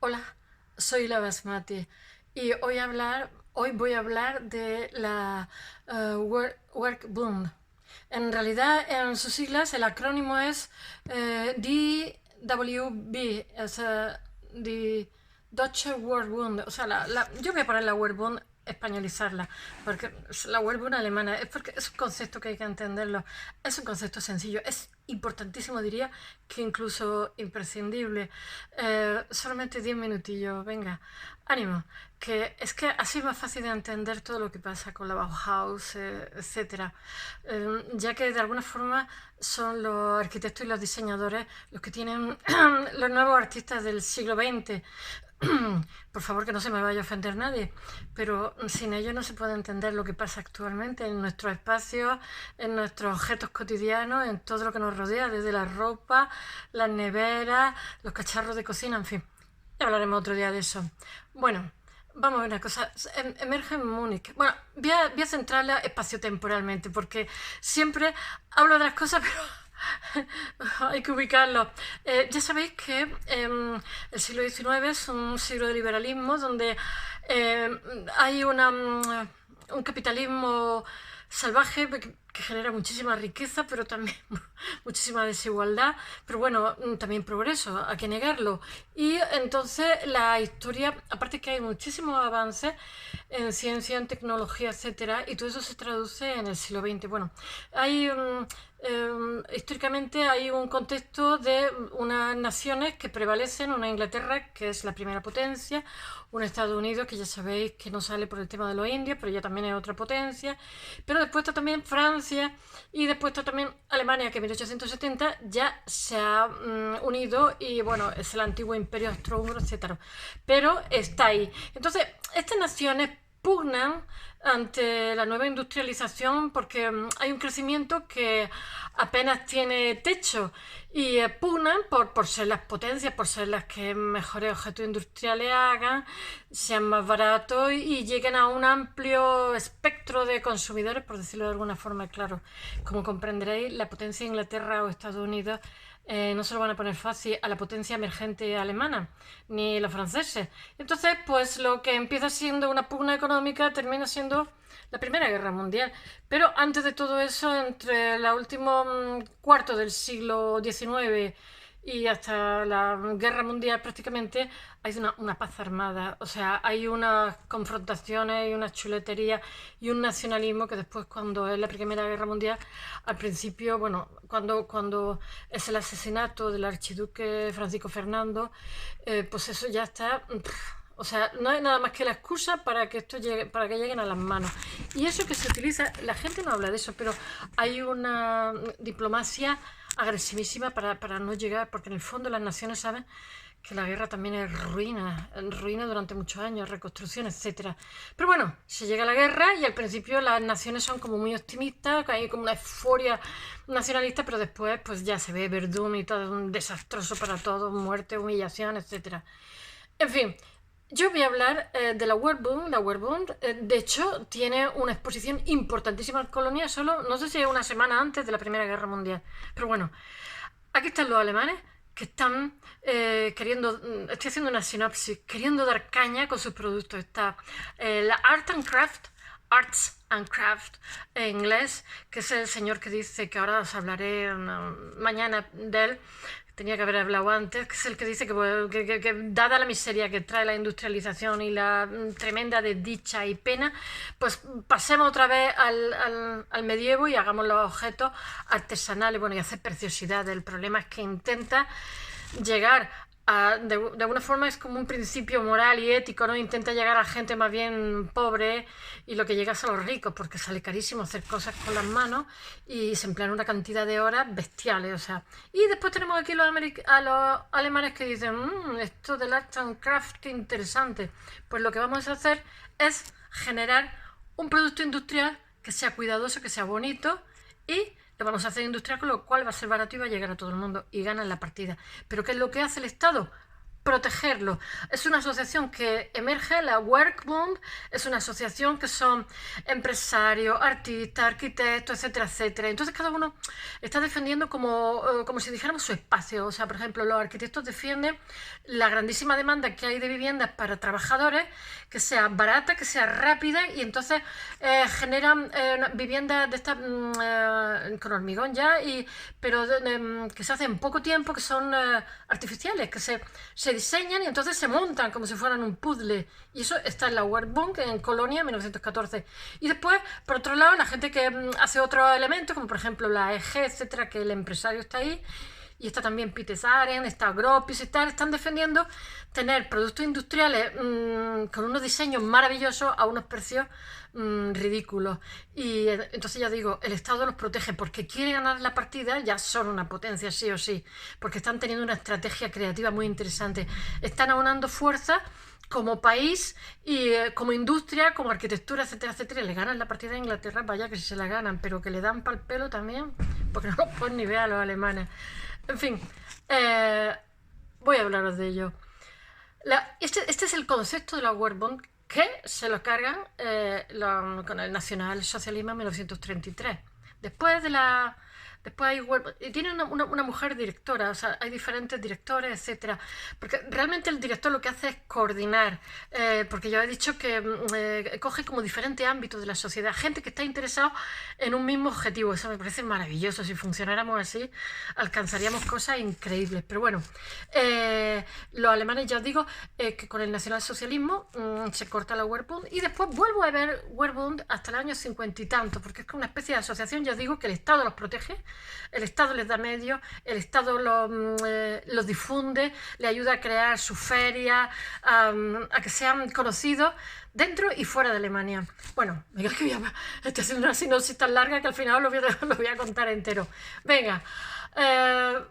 Hola, soy la Basmati y hoy voy a hablar de la Work Boom. En realidad, en sus siglas, el acrónimo es DWB, es the Deutsche Workbund. O sea, yo voy a poner la Workbund, españolizarla, porque es la Workbund alemana, es porque es un concepto que hay que entenderlo. Es un concepto sencillo, es importantísimo, diría, que incluso imprescindible. Solamente 10 minutillos, venga, ánimo, que es que así es más fácil de entender todo lo que pasa con la Bauhaus, etcétera. Ya que de alguna forma son los arquitectos y los diseñadores los que tienen los nuevos artistas del siglo XX. Por favor, que no se me vaya a ofender nadie, pero sin ellos no se puede entender lo que pasa actualmente en nuestros espacios, en nuestros objetos cotidianos, en todo lo que nos rodea, desde la ropa, las neveras, los cacharros de cocina, en fin. Ya hablaremos otro día de eso. Bueno, vamos a ver una cosa. Emerge en Múnich. Bueno, voy a centrarla espaciotemporalmente, porque siempre hablo de las cosas, pero hay que ubicarlo. Ya sabéis que el siglo XIX es un siglo de liberalismo donde hay un capitalismo salvaje que genera muchísima riqueza, pero también muchísima desigualdad, pero bueno, también progreso, hay que negarlo. Y entonces la historia, aparte que hay muchísimos avances en ciencia, en tecnología, etcétera, y todo eso se traduce en el siglo XX. Bueno, hay históricamente hay un contexto de unas naciones que prevalecen, una Inglaterra que es la primera potencia, un Estados Unidos que ya sabéis que no sale por el tema de los indios, pero ya también es otra potencia, pero después está también Francia y después está también Alemania, que en 1870 ya se ha unido y bueno, es el antiguo imperio austrohúngaro, etcétera. Pero está ahí. Entonces, estas naciones pugnan ante la nueva industrialización porque hay un crecimiento que apenas tiene techo y pugnan por ser las potencias, por ser las que mejores objetos industriales hagan, sean más baratos y lleguen a un amplio espectro de consumidores, por decirlo de alguna forma. Claro, como comprenderéis, la potencia de Inglaterra o Estados Unidos no se lo van a poner fácil a la potencia emergente alemana, ni los franceses. Entonces, pues lo que empieza siendo una pugna económica termina siendo la Primera Guerra Mundial. Pero antes de todo eso, entre el último cuarto del siglo XIX y hasta la guerra mundial prácticamente hay una paz armada, o sea, hay unas confrontaciones y una chuletería y un nacionalismo que después cuando es la Primera Guerra Mundial, al principio, bueno, cuando es el asesinato del archiduque Francisco Fernando, pues eso ya está... O sea, no hay nada más que la excusa para que esto llegue, para que lleguen a las manos. Y eso que se utiliza, la gente no habla de eso, pero hay una diplomacia agresivísima para no llegar, porque en el fondo las naciones saben que la guerra también es ruina durante muchos años, reconstrucción, etcétera. Pero bueno, se llega a la guerra y al principio las naciones son como muy optimistas, hay como una euforia nacionalista, pero después pues ya se ve Verdún y todo un desastroso para todos, muerte, humillación, etcétera. En fin, yo voy a hablar de la Werkbund. La Werkbund, de hecho, tiene una exposición importantísima en Colonia, solo, no sé si es una semana antes de la Primera Guerra Mundial. Pero bueno, aquí están los alemanes que están queriendo, estoy haciendo una sinopsis, queriendo dar caña con sus productos. Está la Arts and Craft en inglés, que es el señor que dice que ahora os hablaré mañana de él, tenía que haber hablado antes, que es el que dice que dada la miseria que trae la industrialización y la tremenda desdicha y pena, pues pasemos otra vez al medievo y hagamos los objetos artesanales, bueno, y hacer preciosidades. El problema es que intenta llegar de alguna forma es como un principio moral y ético, ¿no? Intenta llegar a gente más bien pobre y lo que llega es a los ricos, porque sale carísimo hacer cosas con las manos y se emplean una cantidad de horas bestiales, o sea. Y después tenemos aquí a los alemanes que dicen, esto del art and craft, qué interesante. Pues lo que vamos a hacer es generar un producto industrial que sea cuidadoso, que sea bonito y lo vamos a hacer industrial, con lo cual va a ser barato y va a llegar a todo el mundo y ganan la partida. ¿Pero qué es lo que hace el Estado? protegerlo. Es una asociación que emerge, la Werkbund, es una asociación que son empresarios, artistas, arquitectos, etcétera, etcétera. Entonces cada uno está defendiendo como si dijéramos su espacio. O sea, por ejemplo, los arquitectos defienden la grandísima demanda que hay de viviendas para trabajadores, que sea barata, que sea rápida, y entonces generan viviendas de estas con hormigón ya, pero que se hacen en poco tiempo, que son artificiales, que se diseñan y entonces se montan como si fueran un puzzle. Y eso está en la Werkbund, en Colonia, en 1914. Y después, por otro lado, la gente que hace otros elementos, como por ejemplo la EG, etcétera, que el empresario está ahí, y está también Pitesaren, está Gropis y tal, están defendiendo tener productos industriales con unos diseños maravillosos a unos precios ridículos. Y entonces ya digo, el Estado los protege porque quiere ganar la partida, ya son una potencia sí o sí, porque están teniendo una estrategia creativa muy interesante. Están aunando fuerzas como país y como industria, como arquitectura, etcétera, etcétera, y le ganan la partida a Inglaterra, vaya que si se la ganan, pero que le dan pa'l pelo también, porque no los pueden ni ver a los alemanes. En fin, voy a hablaros de ello. Este es el concepto de la Werkbund que se lo cargan con el nacionalsocialismo en 1933. Después hay tiene una mujer directora, o sea, hay diferentes directores, etcétera. Porque realmente el director lo que hace es coordinar, porque yo he dicho que coge como diferentes ámbitos de la sociedad, gente que está interesada en un mismo objetivo. Eso me parece maravilloso. Si funcionáramos así, alcanzaríamos cosas increíbles. Pero bueno, los alemanes, ya os digo, que con el nacionalsocialismo se corta la Werkbund, y después vuelvo a ver Werkbund hasta el año 50 y tanto, porque es una especie de asociación, ya os digo, que el Estado los protege. El Estado les da medios, el Estado los difunde, le ayuda a crear sus ferias, a que sean conocidos dentro y fuera de Alemania. Bueno, venga, que estoy haciendo una sinopsis tan larga que al final lo voy a contar entero. Venga,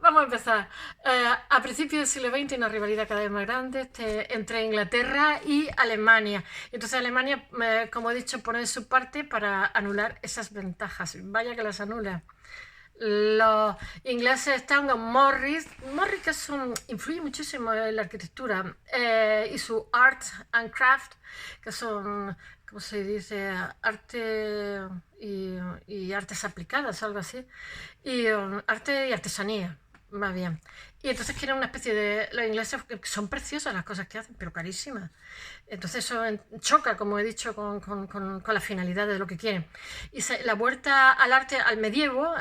vamos a empezar. A principios del siglo XX hay una rivalidad cada vez más grande entre Inglaterra y Alemania. Entonces Alemania, como he dicho, pone de su parte para anular esas ventajas. Vaya que las anula. Los ingleses están con Morris que influye muchísimo en la arquitectura, y su Art and Craft, que son, ¿cómo se dice? Arte y artes aplicadas, algo así, y arte y artesanía, más bien. Y entonces quieren una especie de... Los ingleses, que son preciosas las cosas que hacen, pero carísimas. Entonces eso choca, como he dicho, con la finalidad de lo que quieren. Y la vuelta al arte, al medievo,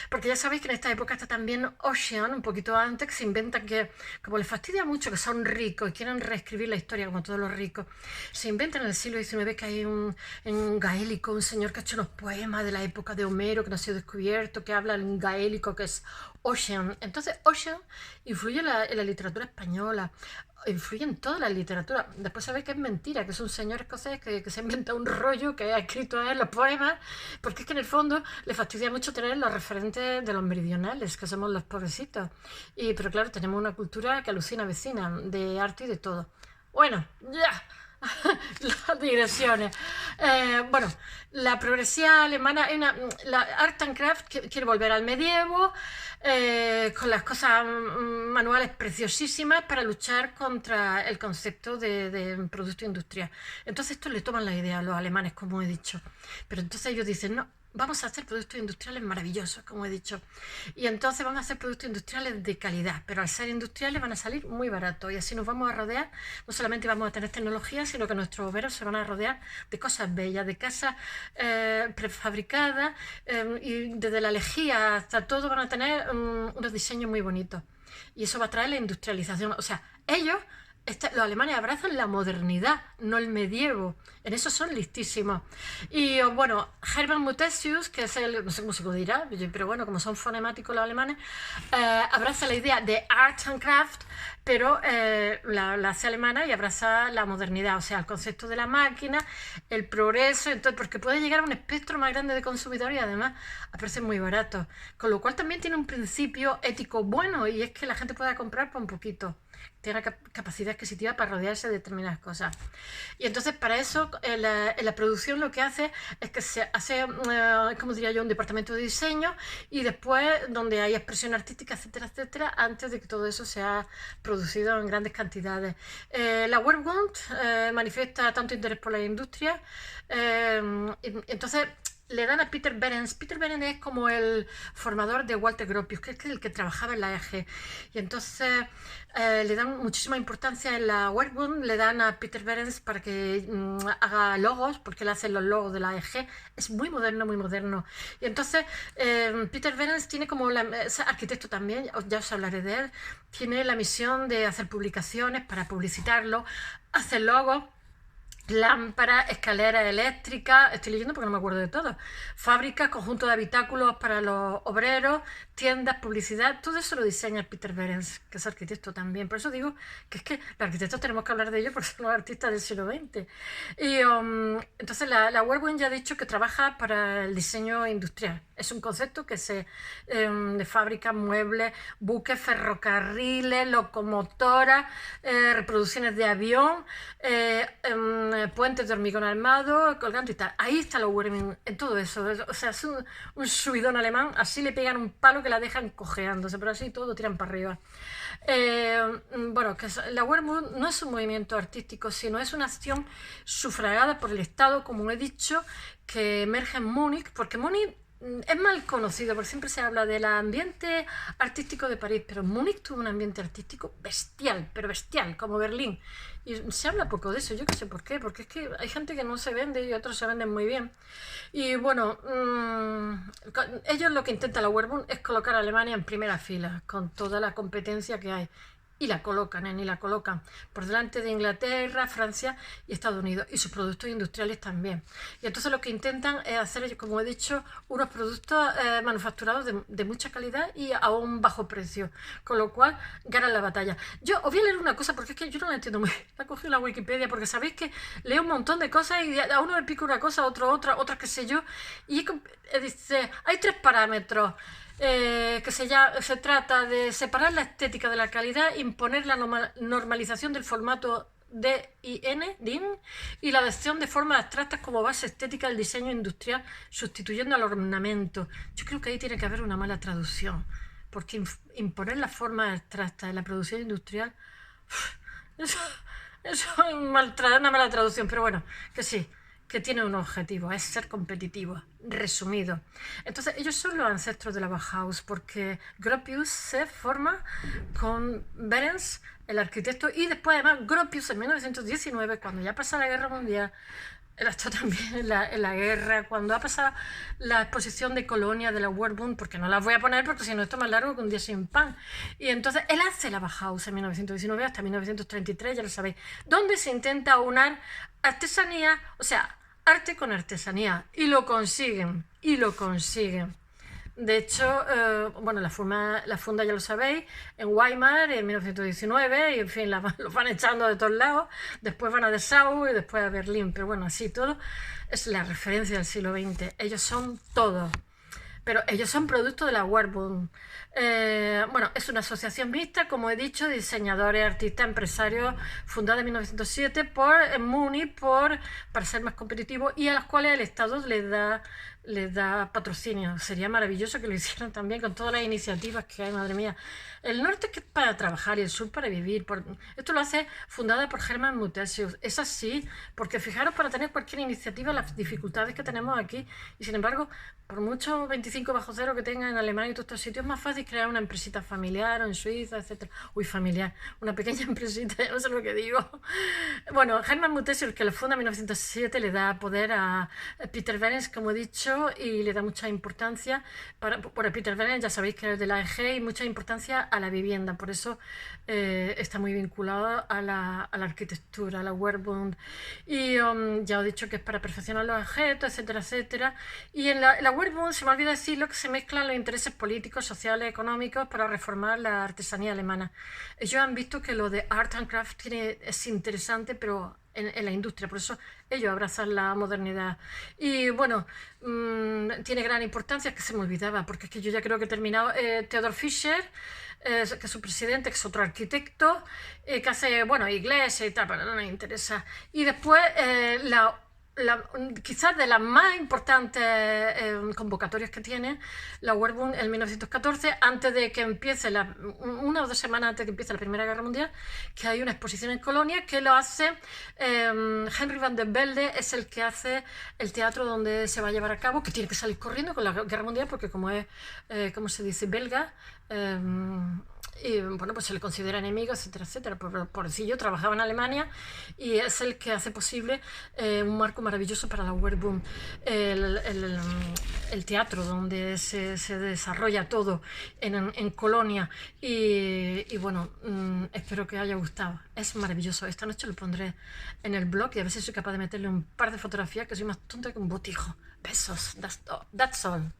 porque ya sabéis que en esta época está también Ossian, un poquito antes, que se inventa que, como les fastidia mucho que son ricos y quieren reescribir la historia como todos los ricos, se inventan en el siglo XIX que hay en gaélico un señor que ha hecho unos poemas de la época de Homero que no ha sido descubierto, que habla en gaélico, que es Ossian. Entonces Ossian influye en la literatura española, influye en toda la literatura. Después sabéis que es mentira, que es un señor escocés que se inventa un rollo que ha escrito él los poemas, porque es que en el fondo le fastidia mucho tener los referentes de los meridionales, que somos los pobrecitos. Pero claro, tenemos una cultura que alucina vecina, de arte y de todo. Bueno, ya. Las digresiones. Bueno, la progresía alemana, la Art and Craft quiere volver al medievo, con las cosas manuales preciosísimas para luchar contra el concepto de producto industrial. Entonces esto le toman la idea a los alemanes, como he dicho, pero entonces ellos dicen, no, vamos a hacer productos industriales maravillosos, como he dicho, y entonces vamos a hacer productos industriales de calidad, pero al ser industriales van a salir muy baratos, y así nos vamos a rodear, no solamente vamos a tener tecnología, sino que nuestros obreros se van a rodear de cosas bellas, de casas prefabricadas, y desde la lejía hasta todo van a tener unos diseños muy bonitos, y eso va a traer la industrialización. O sea, los alemanes abrazan la modernidad, no el medievo. En eso son listísimos. Y bueno, Hermann Muthesius, que es no sé cómo se dirá, pero bueno, como son fonemáticos los alemanes, abraza la idea de art and craft, pero la hace alemana y abraza la modernidad, o sea, el concepto de la máquina, el progreso, entonces, porque puede llegar a un espectro más grande de consumidores y además a precios muy baratos. Con lo cual también tiene un principio ético bueno, y es que la gente pueda comprar por un poquito. tiene una capacidad adquisitiva para rodearse de determinadas cosas. Y entonces para eso en la producción lo que hace es que se hace, como diría yo, un departamento de diseño y después donde hay expresión artística, etcétera, etcétera, antes de que todo eso sea producido en grandes cantidades. La Werkbund manifiesta tanto interés por la industria, entonces le dan a Peter Behrens. Peter Behrens es como el formador de Walter Gropius, que es el que trabajaba en la EG. Y entonces le dan muchísima importancia en la Werkbund, le dan a Peter Behrens para que haga logos, porque él hace los logos de la EG. Es muy moderno, muy moderno. Y entonces Peter Behrens tiene como, es arquitecto también, ya os hablaré de él, tiene la misión de hacer publicaciones para publicitarlo, hacer logos, lámparas, escaleras eléctricas, estoy leyendo porque no me acuerdo de todo, fábricas, conjuntos de habitáculos para los obreros, tiendas, publicidad, todo eso lo diseña Peter Behrens, que es arquitecto también. Por eso digo que es que los arquitectos tenemos que hablar de ellos porque son los artistas del siglo XX. Y entonces la Werkbund ya ha dicho que trabaja para el diseño industrial. Es un concepto que se de fábricas, muebles, buques, ferrocarriles, locomotoras, reproducciones de avión, puentes de hormigón armado, colgante y tal. Ahí está la Werkbund en todo eso. O sea, es un subidón alemán, así le pegan un palo que la dejan cojeándose, pero así todo tiran para arriba. Bueno, que la Werkbund no es un movimiento artístico, sino es una acción sufragada por el Estado, como he dicho, que emerge en Múnich, porque Múnich es mal conocido, porque siempre se habla del ambiente artístico de París, pero Múnich tuvo un ambiente artístico bestial, pero bestial, como Berlín. Y se habla poco de eso, yo no sé por qué, porque es que hay gente que no se vende y otros se venden muy bien. Y bueno, ellos lo que intenta la Werkbund es colocar a Alemania en primera fila, con toda la competencia que hay. Y la colocan, y la colocan por delante de Inglaterra, Francia y Estados Unidos, y sus productos industriales también. Y entonces lo que intentan es hacer, como he dicho, unos productos manufacturados de mucha calidad y a un bajo precio, con lo cual ganan la batalla. Yo os voy a leer una cosa, porque es que yo no la entiendo muy bien. La he cogido en la Wikipedia, porque sabéis que leo un montón de cosas y a uno me pica una cosa, a otro otra, otras qué sé yo, y dice, hay 3 parámetros. Que se trata de separar la estética de la calidad, imponer la normalización del formato DIN y la adopción de formas abstractas como base estética del diseño industrial, sustituyendo al ornamento. Yo creo que ahí tiene que haber una mala traducción, porque imponer las formas abstractas en la producción industrial, eso es una mala traducción, pero bueno, que sí, que tiene un objetivo, es ser competitivo, resumido. Entonces ellos son los ancestros de la Bauhaus, porque Gropius se forma con Behrens, el arquitecto, y después además Gropius en 1919, cuando ya pasa la Guerra Mundial, él está también en la guerra, cuando ha pasado la exposición de Colonia de la Werkbund, porque no las voy a poner porque si no esto es más largo que un día sin pan. Y entonces él hace la Bauhaus en 1919 hasta 1933, ya lo sabéis, donde se intenta unar artesanía, o sea, arte con artesanía, y lo consiguen, De hecho, bueno, la funda ya lo sabéis, en Weimar en 1919, y en fin, los van echando de todos lados, después van a Dessau y después a Berlín, pero bueno, así todo es la referencia del siglo XX, ellos son todo. Pero ellos son producto de la Werkbund. Bueno, es una asociación mixta, como he dicho, de diseñadores, artistas, empresarios, fundada en 1907 en Múnich para ser más competitivo, y a las cuales el Estado les da patrocinio. Sería maravilloso que lo hicieran también con todas las iniciativas que hay, madre mía. El norte que es para trabajar y el sur para vivir. Esto lo hace fundada por Hermann Mutesius. Es así, porque fijaros, para tener cualquier iniciativa, las dificultades que tenemos aquí, y sin embargo, por mucho 25 bajo cero que tenga en Alemania y todos estos sitios, es más fácil crear una empresita familiar o en Suiza, etc. Uy, familiar, una pequeña empresita, ya no sé lo que digo. Bueno, Hermann Mutesius, el que lo funda en 1907, le da poder a Peter Behrens, como he dicho, y le da mucha importancia. Por Peter Behrens, ya sabéis que es de la EG, y mucha importancia a la vivienda, por eso está muy vinculado a la arquitectura, a la Werkbund. Y ya os he dicho que es para perfeccionar los objetos, etcétera, etcétera. Y en la Werkbund, se me olvida decirlo, que se mezclan los intereses políticos, sociales, económicos para reformar la artesanía alemana. Ellos han visto que lo de Art and Craft es interesante, pero en la industria, por eso ellos abrazan la modernidad. Y bueno, tiene gran importancia, que se me olvidaba, porque es que yo ya creo que he terminado. Theodor Fischer, que es su presidente, que es otro arquitecto, que hace, bueno, iglesia y tal, pero no me interesa. Y después, quizás de las más importantes convocatorias que tiene la World Boom en 1914, antes de que empiece, una o 2 semanas antes de que empiece la Primera Guerra Mundial, que hay una exposición en Colonia que lo hace Henry van der Velde, es el que hace el teatro donde se va a llevar a cabo, que tiene que salir corriendo con la Guerra Mundial, porque como es, ¿cómo se dice?, belga, y bueno, pues se le considera enemigo, etcétera, etcétera. Pobrecillo, trabajaba en Alemania y es el que hace posible un marco maravilloso para la World Boom. El teatro donde se desarrolla todo en Colonia. Y bueno, espero que haya gustado. Es maravilloso. Esta noche lo pondré en el blog y a ver si soy capaz de meterle un par de fotografías, que soy más tonta que un botijo. Besos. That's all.